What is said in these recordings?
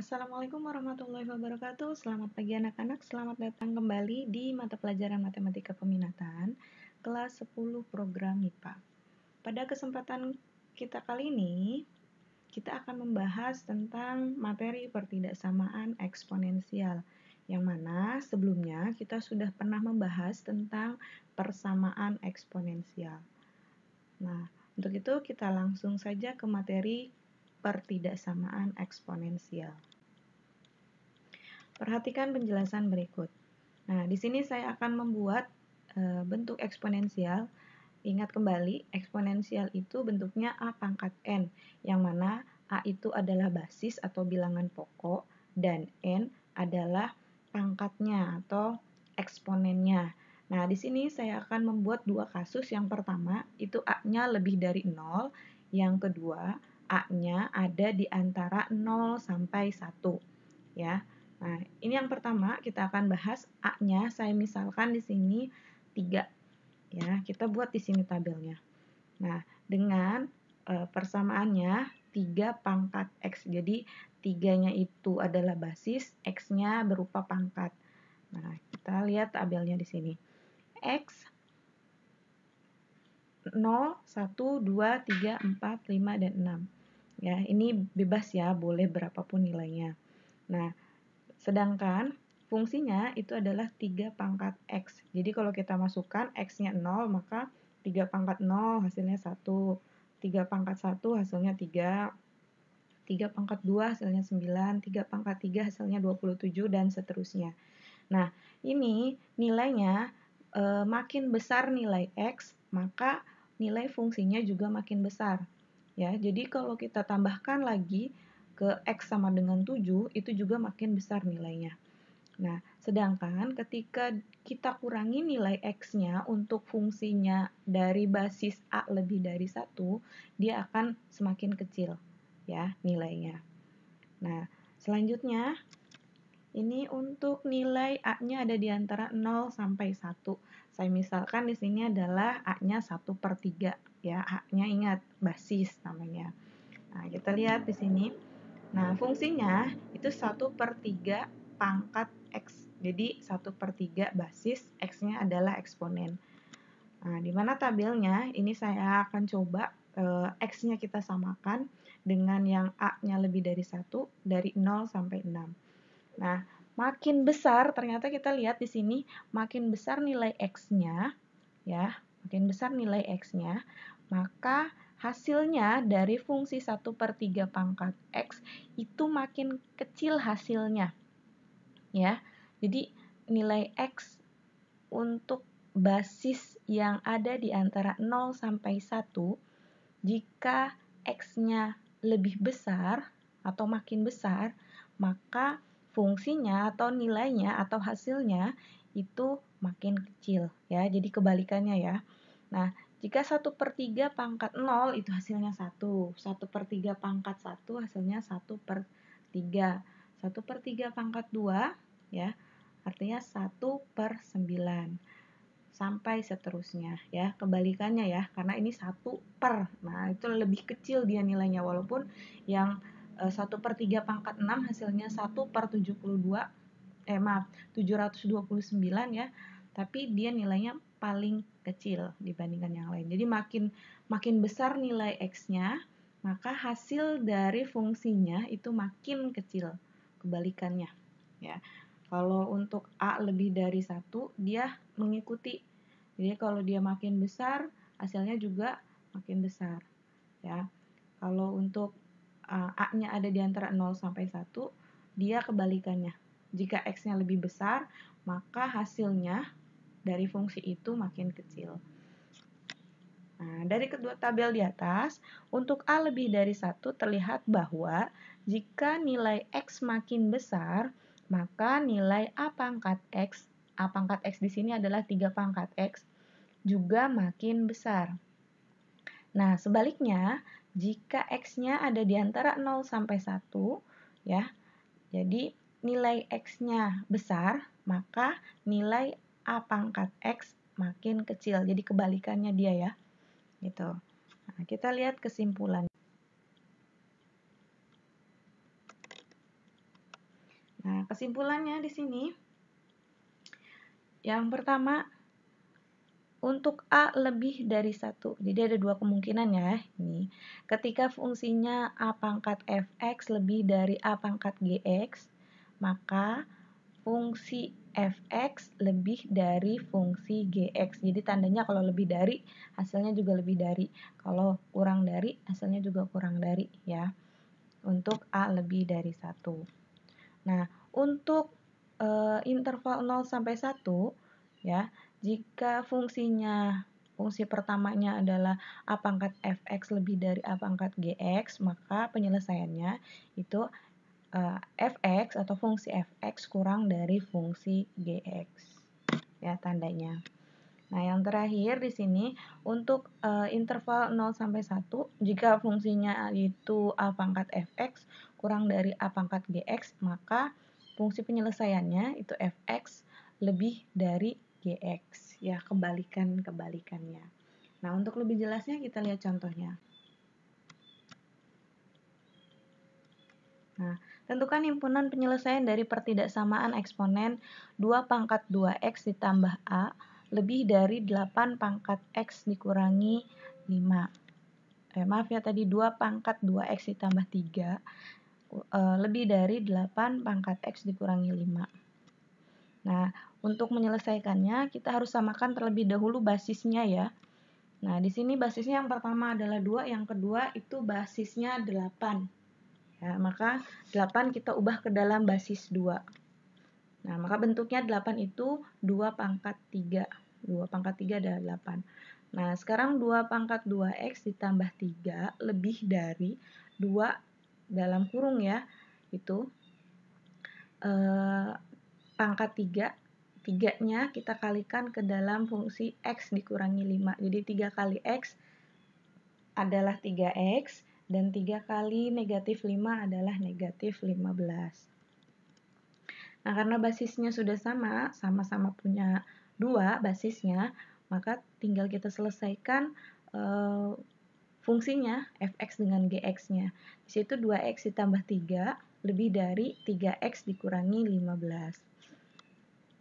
Assalamualaikum warahmatullahi wabarakatuh. Selamat pagi anak-anak, selamat datang kembali di mata pelajaran Matematika Peminatan kelas 10 program MIPA. Pada kesempatan kita kali ini, kita akan membahas tentang materi pertidaksamaan eksponensial, yang mana sebelumnya kita sudah pernah membahas tentang persamaan eksponensial. Nah, untuk itu kita langsung saja ke materi pertidaksamaan eksponensial. Perhatikan penjelasan berikut. Nah, di sini saya akan membuat bentuk eksponensial. Ingat kembali, eksponensial itu bentuknya A pangkat N, yang mana A itu adalah basis atau bilangan pokok, dan N adalah pangkatnya atau eksponennya. Nah, di sini saya akan membuat dua kasus. Yang pertama, itu A-nya lebih dari 0. Yang kedua, A-nya ada di antara 0 sampai 1. Ya. Nah, ini yang pertama kita akan bahas A-nya. Saya misalkan di sini 3. Ya, kita buat di sini tabelnya. Nah, dengan persamaannya 3 pangkat X. Jadi, 3-nya itu adalah basis, X-nya berupa pangkat. Nah, kita lihat tabelnya di sini. X 0, 1, 2, 3, 4, 5, dan 6. Ya, ini bebas ya, boleh berapapun nilainya. Nah, sedangkan fungsinya itu adalah 3 pangkat X. Jadi kalau kita masukkan X-nya 0, maka 3 pangkat 0 hasilnya 1. 3 pangkat 1 hasilnya 3. 3 pangkat 2 hasilnya 9. 3 pangkat 3 hasilnya 27, dan seterusnya. Nah, ini nilainya makin besar nilai X, maka nilai fungsinya juga makin besar. Ya, jadi kalau kita tambahkan lagi ke X sama dengan 7, itu juga makin besar nilainya. Nah, sedangkan ketika kita kurangi nilai X-nya untuk fungsinya dari basis A lebih dari 1, dia akan semakin kecil ya nilainya. Nah, selanjutnya ini untuk nilai A-nya ada di antara 0 sampai 1. Saya misalkan di sini adalah A-nya 1/3 ya. A-nya ingat basis namanya. Nah, kita lihat di sini. Nah, fungsinya itu 1/3 pangkat X. Jadi 1/3 basis, X-nya adalah eksponen. Nah, di mana tabelnya ini saya akan coba X-nya kita samakan dengan yang A-nya lebih dari 1, dari 0 sampai 6. Nah, makin besar, ternyata kita lihat di sini, makin besar nilai X-nya, ya, makin besar nilai X-nya, maka hasilnya dari fungsi 1/3 pangkat X itu makin kecil hasilnya. Ya, jadi nilai X untuk basis yang ada di antara 0 sampai 1, jika X-nya lebih besar atau makin besar, maka fungsinya atau nilainya atau hasilnya itu makin kecil ya. Jadi kebalikannya ya. Nah, jika 1/3 pangkat 0 itu hasilnya 1. 1/3 pangkat 1 hasilnya 1/3. 1/3 pangkat 2 ya, artinya 1/9. Sampai seterusnya ya, kebalikannya ya, karena ini 1/. Nah, itu lebih kecil dia nilainya, walaupun yang 1/3 pangkat 6 hasilnya 729 ya, tapi dia nilainya paling kecil dibandingkan yang lain. Jadi makin besar nilai X-nya, maka hasil dari fungsinya itu makin kecil, kebalikannya ya. Kalau untuk A lebih dari 1, dia mengikuti. Jadi kalau dia makin besar, hasilnya juga makin besar ya. Kalau untuk A-nya ada di antara 0 sampai 1, dia kebalikannya. Jika X-nya lebih besar, maka hasilnya dari fungsi itu makin kecil. Nah, dari kedua tabel di atas, untuk A lebih dari 1 terlihat bahwa jika nilai X makin besar, maka nilai A pangkat X di sini adalah 3 pangkat X, juga makin besar. Nah, sebaliknya, jika X-nya ada di antara 0 sampai 1, ya, jadi nilai X-nya besar, maka nilai A pangkat X makin kecil. Jadi kebalikannya dia ya. Gitu. Nah, kita lihat kesimpulan. kesimpulannya di sini, yang pertama, untuk A lebih dari 1. Jadi ada dua kemungkinan ya. Ini, ketika fungsinya A pangkat fx lebih dari A pangkat gx, maka fungsi fx lebih dari fungsi gx. Jadi tandanya kalau lebih dari, hasilnya juga lebih dari. Kalau kurang dari, hasilnya juga kurang dari ya. Untuk A lebih dari 1. Nah, untuk interval 0 sampai 1 ya, jika fungsi pertamanya adalah A pangkat fx lebih dari A pangkat gx, maka penyelesaiannya itu fx atau fungsi fx kurang dari fungsi gx. Ya, tandanya. Nah, yang terakhir di sini untuk interval 0 sampai 1, jika fungsinya itu A pangkat fx kurang dari A pangkat gx, maka fungsi penyelesaiannya itu fx lebih dari gx. Ya, kebalikannya. Nah, untuk lebih jelasnya kita lihat contohnya. Nah, tentukan himpunan penyelesaian dari pertidaksamaan eksponen 2 pangkat 2x ditambah A lebih dari 8 pangkat x dikurangi 5. Maaf ya, tadi 2 pangkat 2x ditambah 3 lebih dari 8 pangkat x dikurangi 5. Nah, untuk menyelesaikannya kita harus samakan terlebih dahulu basisnya ya. Nah, di sini basisnya yang pertama adalah 2, yang kedua itu basisnya 8. Ya, maka 8 kita ubah ke dalam basis 2. Nah, maka bentuknya 8 itu 2 pangkat 3. 2 pangkat 3 adalah 8. Nah, sekarang 2 pangkat 2x ditambah 3 lebih dari 2 dalam kurung ya, itu pangkat 3. 3-nya kita kalikan ke dalam fungsi x dikurangi 5. Jadi 3 kali x adalah 3x, dan 3 kali negatif 5 adalah negatif 15. Nah, karena basisnya sudah sama-sama punya 2 basisnya, maka tinggal kita selesaikan fungsinya fx dengan gx-nya. Di situ 2x ditambah 3 lebih dari 3x dikurangi 15.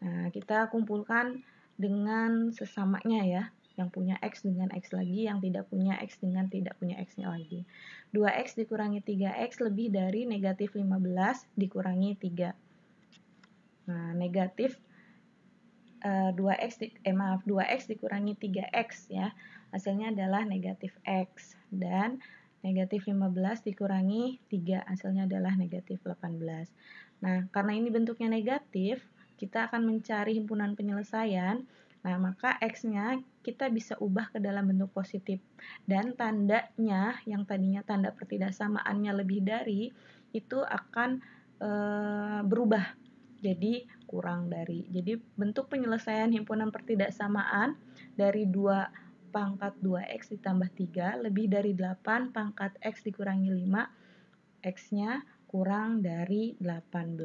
Nah, kita kumpulkan dengan sesamanya ya, yang punya x dengan x lagi, yang tidak punya x dengan tidak punya x-nya lagi. 2x dikurangi 3x lebih dari negatif 15 dikurangi 3. Nah, negatif 2x dikurangi 3x ya, hasilnya adalah negatif x, dan negatif 15 dikurangi 3, hasilnya adalah negatif 18. Nah, karena ini bentuknya negatif, kita akan mencari himpunan penyelesaian. Nah, maka x-nya kita bisa ubah ke dalam bentuk positif, dan tandanya yang tadinya tanda pertidaksamaannya lebih dari itu akan berubah jadi kurang dari. Jadi bentuk penyelesaian himpunan pertidaksamaan dari 2 pangkat 2x ditambah 3 lebih dari 8 pangkat x dikurangi 5, x-nya kurang dari 18.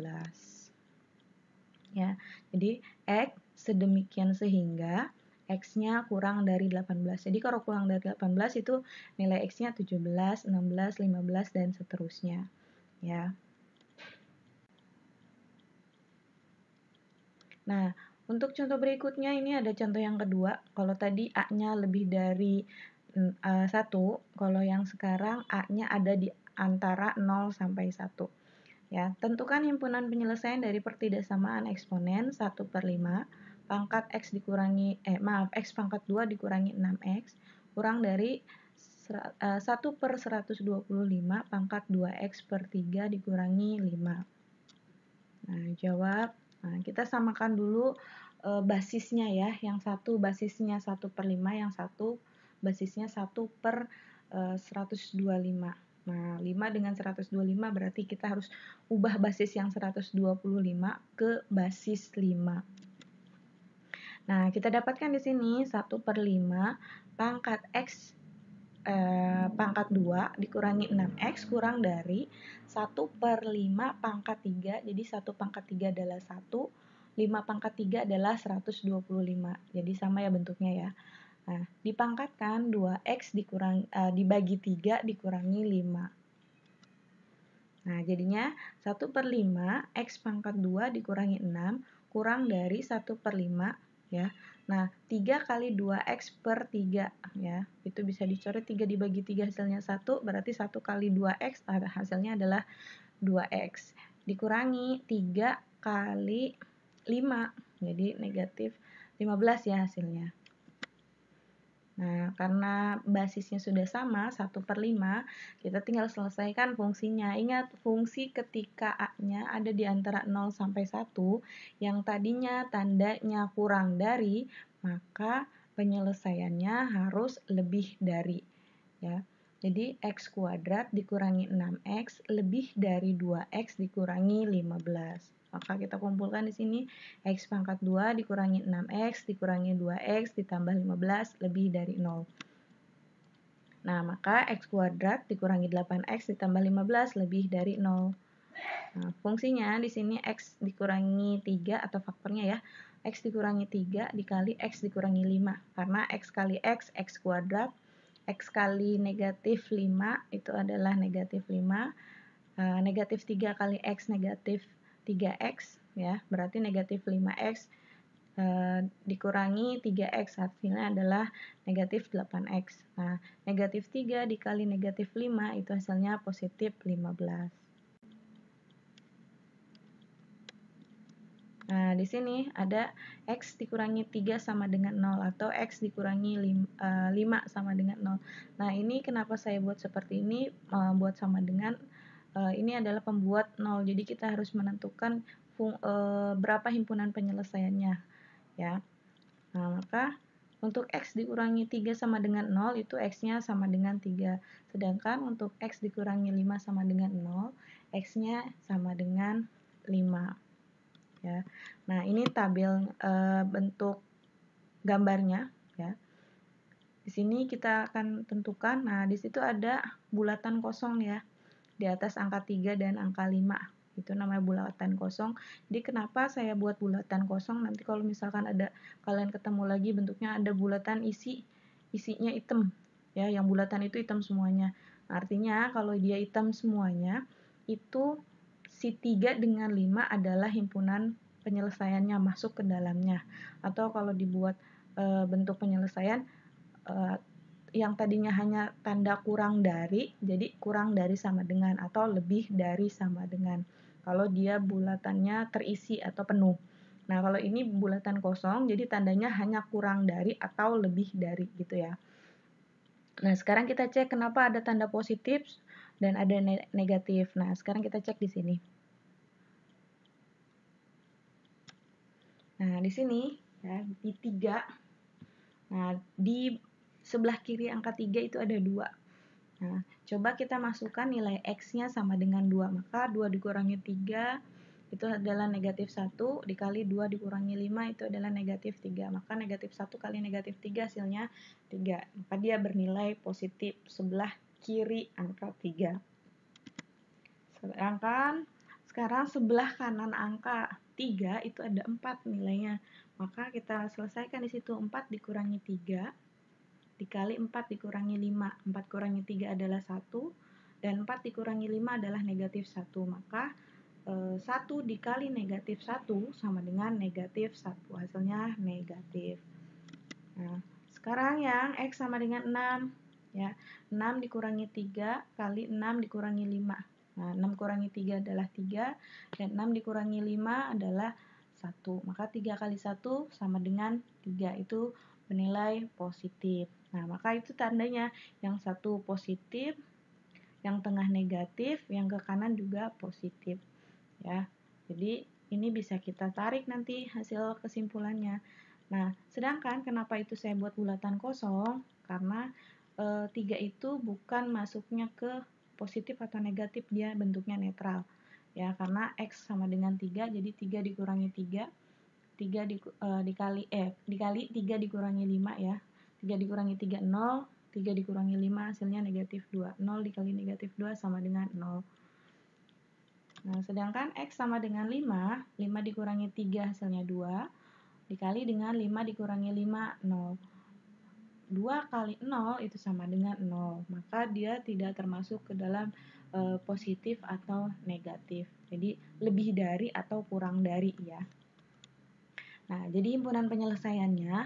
Ya, jadi x sedemikian sehingga x-nya kurang dari 18. Jadi kalau kurang dari 18 itu nilai x-nya 17, 16, 15 dan seterusnya. Ya. Nah, untuk contoh berikutnya ini ada contoh yang kedua. Kalau tadi A-nya lebih dari 1, kalau yang sekarang A-nya ada di antara 0 sampai 1. Ya, tentukan himpunan penyelesaian dari pertidaksamaan eksponen 1/5 pangkat x dikurangi x pangkat 2 dikurangi 6x kurang dari 1/125 pangkat 2x per 3 dikurangi 5. Nah, jawab. Nah, kita samakan dulu basisnya ya. Yang satu basisnya 1/5, yang satu basisnya 1/125. Nah, 5 dengan 125 berarti kita harus ubah basis yang 125 ke basis 5. Nah, kita dapatkan di sini 1/5 pangkat x pangkat 2 dikurangi 6x kurang dari 1/5 pangkat 3. Jadi 1 pangkat 3 adalah 1, 5 pangkat 3 adalah 125. Jadi sama ya bentuknya ya. Nah, dipangkatkan 2x dibagi 3 dikurangi 5. Nah, jadinya 1/5 X pangkat 2 dikurangi 6 kurang dari 1/5 ya. Nah, 3 kali 2X per 3 ya. Itu bisa dicoret 3 dibagi 3 hasilnya 1, berarti 1 kali 2X hasilnya adalah 2X. Dikurangi 3 kali 5, jadi negatif 15 ya hasilnya. Nah, karena basisnya sudah sama, 1/5, kita tinggal selesaikan fungsinya. Ingat, fungsi ketika A-nya ada di antara 0 sampai 1, yang tadinya tandanya kurang dari, maka penyelesaiannya harus lebih dari. Ya. Jadi, X kuadrat dikurangi 6X lebih dari 2X dikurangi 15. Maka kita kumpulkan di sini X pangkat 2 dikurangi 6X dikurangi 2X ditambah 15 lebih dari 0. Nah, maka X kuadrat dikurangi 8X ditambah 15 lebih dari 0. Nah, fungsinya di sini X dikurangi 3 atau faktornya ya. X dikurangi 3 dikali X dikurangi 5. Karena X kali X kuadrat. X kali negatif 5 itu adalah negatif 5. Negatif 3 kali X negatif 3X ya, berarti negatif 5X dikurangi 3X hasilnya adalah negatif 8X. Nah, negatif 3 dikali negatif 5 itu hasilnya positif 15. Nah, di sini ada X dikurangi 3 sama dengan 0 atau X dikurangi 5 sama dengan 0. Nah, ini kenapa saya buat seperti ini, buat sama dengan ini adalah pembuat 0, jadi kita harus menentukan berapa himpunan penyelesaiannya ya. Nah, maka untuk X dikurangi 3 sama dengan 0 itu X-nya sama dengan 3, sedangkan untuk X dikurangi 5 sama dengan 0, X-nya sama dengan 5 ya. Nah, ini tabel bentuk gambarnya ya. Di sini kita akan tentukan, nah di situ ada bulatan kosong ya, di atas angka 3 dan angka 5. Itu namanya bulatan kosong. Jadi kenapa saya buat bulatan kosong? Nanti kalau misalkan ada kalian ketemu lagi bentuknya ada bulatan isinya hitam ya, yang bulatan itu hitam semuanya. Artinya kalau dia hitam semuanya, itu si 3 dengan 5 adalah himpunan penyelesaiannya masuk ke dalamnya. Atau kalau dibuat bentuk penyelesaian yang tadinya hanya tanda kurang dari, jadi kurang dari sama dengan atau lebih dari sama dengan. Kalau dia bulatannya terisi atau penuh. Nah, kalau ini bulatan kosong, jadi tandanya hanya kurang dari atau lebih dari gitu ya. Nah, sekarang kita cek kenapa ada tanda positif dan ada negatif. Nah, sekarang kita cek di sini. Nah, di sini ya, di 3. Nah, di sebelah kiri angka 3 itu ada 2. Nah, coba kita masukkan nilai X-nya sama dengan 2. Maka 2 dikurangi 3 itu adalah negatif 1, dikali 2 dikurangi 5 itu adalah negatif 3. Maka negatif 1 kali negatif 3 hasilnya 3. Maka dia bernilai positif sebelah kiri angka 3. Sedangkan sekarang sebelah kanan angka 3 itu ada 4 nilainya. Maka kita selesaikan di situ 4 dikurangi 3 dikali 4 dikurangi 5. 4 kurangi 3 adalah 1 dan 4 dikurangi 5 adalah negatif 1. Maka 1 dikali negatif 1 sama dengan negatif 1. Hasilnya negatif. Nah, sekarang yang X sama dengan 6 ya. 6 dikurangi 3 kali 6 dikurangi 5. Nah, 6 kurangi 3 adalah 3 dan 6 dikurangi 5 adalah 1. Maka 3 kali 1 sama dengan 3, itu bernilai positif. Nah, maka itu tandanya yang satu positif, yang tengah negatif, yang ke kanan juga positif ya. Jadi ini bisa kita tarik nanti hasil kesimpulannya. Nah, sedangkan kenapa itu saya buat bulatan kosong? Karena 3 itu bukan masuknya ke positif atau negatif, dia bentuknya netral ya, karena X sama dengan 3, jadi 3 dikurangi 3 dikali 3 dikurangi 5 ya. 3 dikurangi 3 0, 3 dikurangi 5 hasilnya negatif 2. 0 dikali negatif 2 sama dengan 0. Nah, sedangkan X sama dengan 5, 5 dikurangi 3 hasilnya 2, dikali dengan 5 dikurangi 5, 0. 2 kali 0 itu sama dengan 0, maka dia tidak termasuk ke dalam positif atau negatif. Jadi lebih dari atau kurang dari ya. Nah, jadi himpunan penyelesaiannya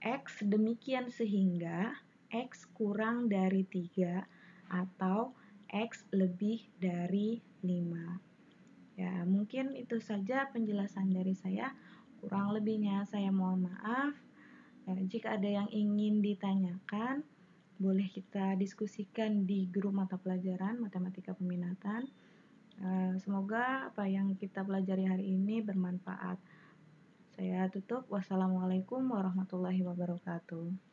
X demikian sehingga X kurang dari 3 atau X lebih dari 5. Ya, mungkin itu saja penjelasan dari saya. Kurang lebihnya saya mohon maaf. Jika ada yang ingin ditanyakan, boleh kita diskusikan di grup mata pelajaran Matematika Peminatan. Semoga apa yang kita pelajari hari ini bermanfaat. Saya tutup. Wassalamualaikum warahmatullahi wabarakatuh.